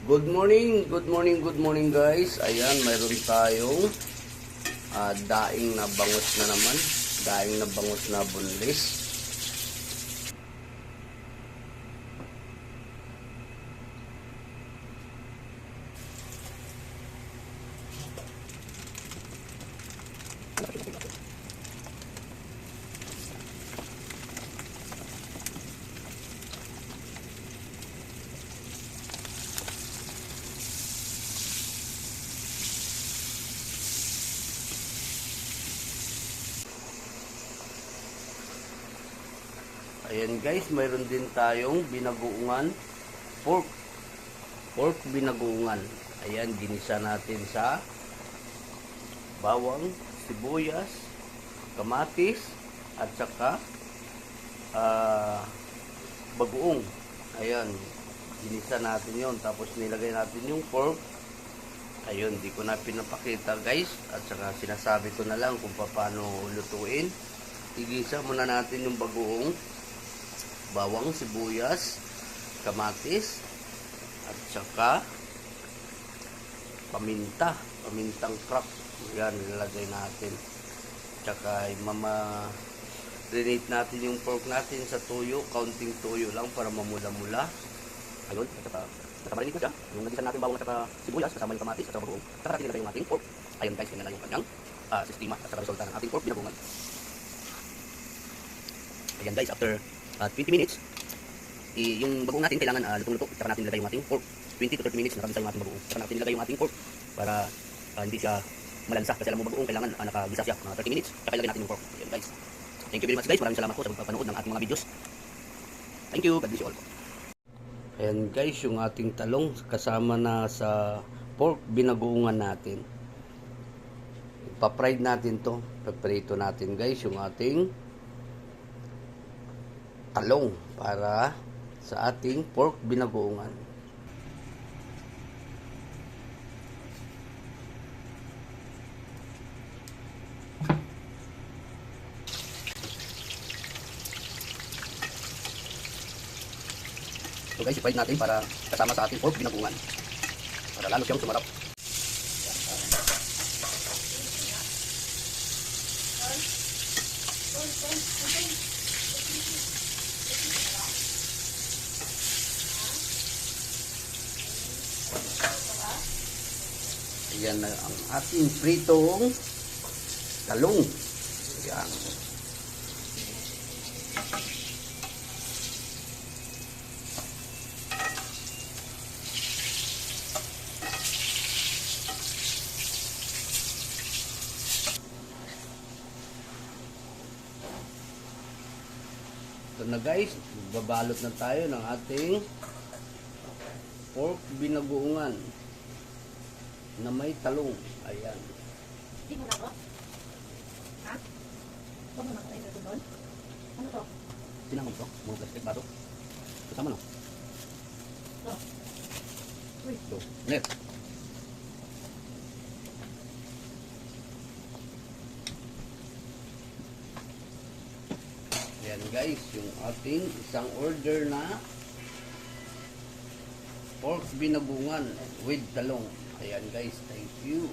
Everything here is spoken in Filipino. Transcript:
Good morning guys. Ayan, mayroon tayong daing na bangus na naman. Daing na bangus na bunlis. Ayan guys, mayroon din tayong binagoongan pork. Pork binagoongan. Ayan, ginisa natin sa bawang, sibuyas, kamatis, at saka bagoong. Ayan, ginisa natin yon. Tapos nilagay natin yung pork. Ayun, di ko na pinapakita guys. At saka sinasabi ko na lang kung paano lutuin. Igisa muna natin yung bagoong, bawang, sibuyas, kamatis, at saka pamintang crack. Yan, nilalagay natin. Tsaka mama-renate natin yung pork natin sa tuyo, kaunting tuyo lang para mamula-mula. Ayun, at saka nakamarinate na siya. Yung nagisan natin bawang at saka sibuyas, kasama yung kamatis at saka bagoong. Saka natin nilagay yung ating pork. Ayun guys, yun na lang yung kanyang sistema at saka resulta ng ating pork binagoongan. Ayan guys, after 20 minutes, yung bagoong natin kailangan lutong-luto. Saka natin nilagay yung ating pork. 20 to 30 minutes nakagisa yung ating bagoong. Saka natin nilagay yung ating pork para hindi siya malansa. Kasi alam mo bagoong kailangan nakagisa siya mga 30 minutes. Saka ilagay natin yung pork. Ayan guys. Thank you very much guys. Maraming salamat po sa pagpapanood ng ating mga videos. Thank you. God bless you all. Ayan guys, yung ating talong kasama na sa pork binagoongan natin. Pa-fried natin to. Paprito natin guys yung ating talong para sa ating pork binagoongan. So guys, i-fry natin para kasama sa ating pork binagoongan. Para lalo siyang sumarap. Ayan na ang ating pritong talong. Ayan. Ito na guys, babalot na tayo ng ating pork binagoongan na may talong. Ayan. Hindi mo na ako? Ha? Huwag mo na ako tayo doon? Ano to? Sinamon to? Mga plastic baso? Kasama no? To? Uy. Ito. Net. Ayan guys, yung ating isang order na pork binagoongan with talong. Ayan guys, thank you.